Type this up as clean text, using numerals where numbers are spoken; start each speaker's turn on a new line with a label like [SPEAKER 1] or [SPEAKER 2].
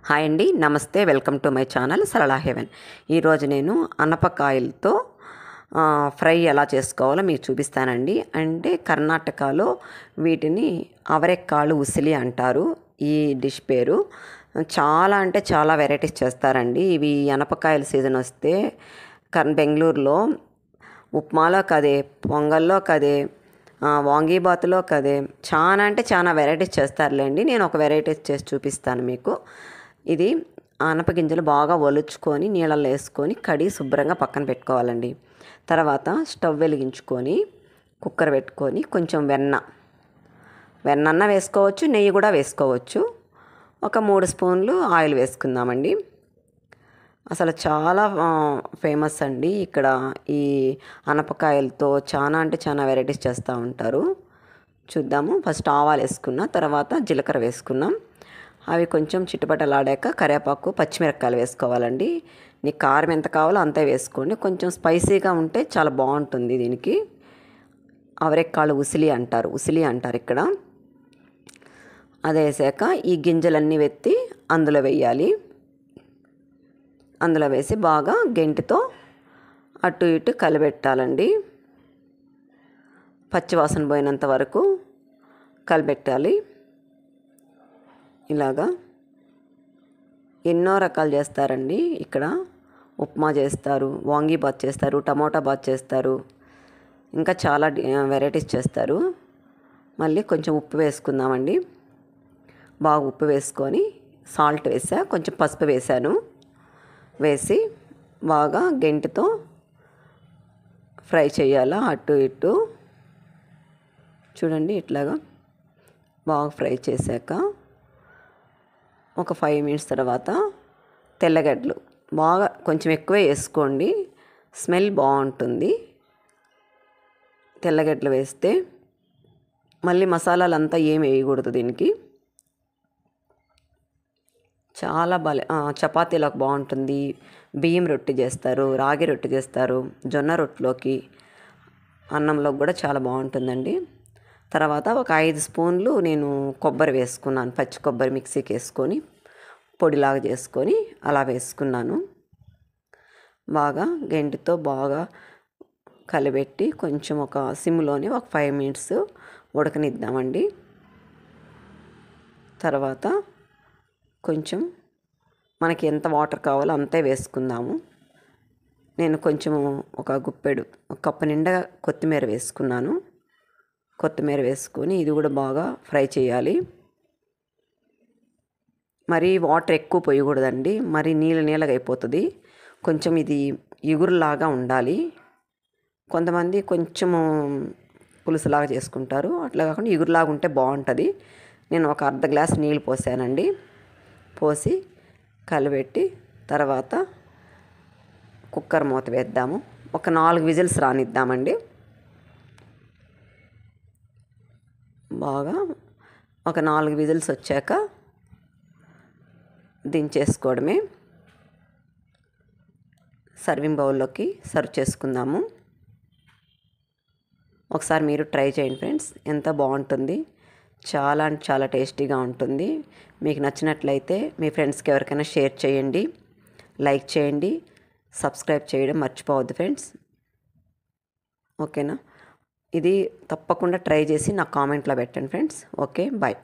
[SPEAKER 1] Hi అండి, నమస్తే. Welcome to my channel Sarala heaven. ఈరోజు నేను అనపకాయలతో ఫ్రై ఎలా చేసుకోవాలో మీకు చూపిస్తానండి. అంటే కర్ణాటకలో వీటిని అవరెక్కాళ్ళు ఉసిలి అంటారు. ఈ డిష్ పేరు చాలా అంటే చాలా వెరైటీస్ చేస్తారండి. ఇవి అనపకాయల సీజన్ వస్తే బెంగళూరులో ఉప్మాలో కదే, పొంగల్లో కదే, వాంగీబాతులో కదే చాలా అంటే చాలా వెరైటీస్ చేస్తారులేండి. నేను ఒక వెరైటీస్ చేసి చూపిస్తాను మీకు. ఇది ఆనపగింజలు బాగా ఒలుచుకొని నీళ్ళల్లో వేసుకొని కడిగి శుభ్రంగా పక్కన పెట్టుకోవాలండి. తర్వాత స్టవ్ వెలిగించుకొని కుక్కర్ పెట్టుకొని కొంచెం వెన్న వేసుకోవచ్చు, నెయ్యి కూడా వేసుకోవచ్చు. ఒక 3 స్పూన్లు ఆయిల్ వేసుకుందామండి. అసలు చాలా ఫేమస్ అండి ఇక్కడ ఈ అనపకాయలతో చాలా అంటే చాలా వెరైటీస్ చేస్తూ ఉంటారు. చూద్దాము. ఫస్ట్ ఆవాలు వేసుకున్న తర్వాత జీలకర్ర వేసుకున్నాం. అవి కొంచెం చిటపటలాడాక కరివేపాకు, పచ్చిమిరపకాయలు వేసుకోవాలండి. నీకు కారం ఎంత కావాలో అంతే వేసుకోండి. కొంచెం స్పైసీగా ఉంటే చాలా బాగుంటుంది. దీనికి అవరెక్కాళ్ళు ఉసిలి అంటారు ఇక్కడ. అది వేసాక ఈ గింజలన్నీ వెత్తి అందులో వేయాలి. అందులో వేసి బాగా గెంటితో అటు ఇటు కలిపెట్టాలండి. పచ్చివాసన పోయినంత వరకు కలిపెట్టాలి. ఇలాగా ఎన్నో రకాలు చేస్తారండి ఇక్కడ. ఉప్మా చేస్తారు, వాంగీబాత్ చేస్తారు, టమోటా బాత్ చేస్తారు, ఇంకా చాలా వెరైటీస్ చేస్తారు. మళ్ళీ కొంచెం ఉప్పు వేసుకుందామండి. బాగా ఉప్పు వేసుకొని సాల్ట్ వేసా, కొంచెం పసుపు వేసాను. వేసి బాగా గెంటితో ఫ్రై చేయాలా అటు ఇటు. చూడండి, ఇట్లాగా బాగా ఫ్రై చేశాక ఒక 5 మినిట్స్ తర్వాత తెల్లగడ్డలు బాగా కొంచెం ఎక్కువే వేసుకోండి, స్మెల్ బాగుంటుంది. తెల్లగడ్డలు వేస్తే మళ్ళీ మసాలాలంతా ఏం వేయకూడదు దీనికి. చాలా చపాతీలకు బాగుంటుంది. బియ్యం రొట్టె చేస్తారు, రాగి రొట్టె చేస్తారు, జొన్న రొట్టెలోకి, అన్నంలోకి కూడా చాలా బాగుంటుందండి. తర్వాత ఒక 5 స్పూన్లు నేను కొబ్బరి వేసుకున్నాను. పచ్చి కొబ్బరి మిక్సీకి వేసుకొని పొడిలాగా చేసుకొని అలా వేసుకున్నాను. బాగా గెంటితో బాగా కలిపెట్టి కొంచెం ఒక సిమ్లోని ఒక 5 మినిట్స్ ఉడకనిద్దామండి. తర్వాత కొంచెం మనకి ఎంత వాటర్ కావాలో అంతే వేసుకుందాము. నేను కొంచెము ఒక కప్పు నిండా కొత్తిమీర వేసుకున్నాను. కొత్తిమీర వేసుకొని ఇది కూడా బాగా ఫ్రై చేయాలి. మరి వాటర్ ఎక్కువ పోయకూడదండి, మరి నీళ్ళగా అయిపోతుంది. కొంచెం ఇది ఇగురులాగా ఉండాలి. కొంతమంది కొంచెము పులుసులాగా చేసుకుంటారు, అట్లా కాకుండా ఇగురులాగా ఉంటే బాగుంటుంది. నేను ఒక అర్ధ గ్లాస్ నీళ్ళు పోసానండి. పోసి కలిపెట్టి తర్వాత కుక్కర్ మూత వేద్దాము. ఒక 4 విజిల్స్ రానిద్దామండి. బాగా ఒక 4 విజిల్స్ వచ్చాక దించేసుకోవడమే. సర్వింగ్ బౌల్లోకి సర్వ్ చేసుకుందాము. ఒకసారి మీరు ట్రై చేయండి ఫ్రెండ్స్, ఎంత బాగుంటుంది. చాలా అంటే చాలా టేస్టీగా ఉంటుంది. మీకు నచ్చినట్లయితే మీ ఫ్రెండ్స్కి ఎవరికైనా షేర్ చేయండి, లైక్ చేయండి, సబ్స్క్రైబ్ చేయడం మర్చిపోవద్దు ఫ్రెండ్స్. ఓకేనా? ఇది తప్పకుండా ట్రై చేసి నాకు కామెంట్లో పెట్టండి ఫ్రెండ్స్. Okay, bye.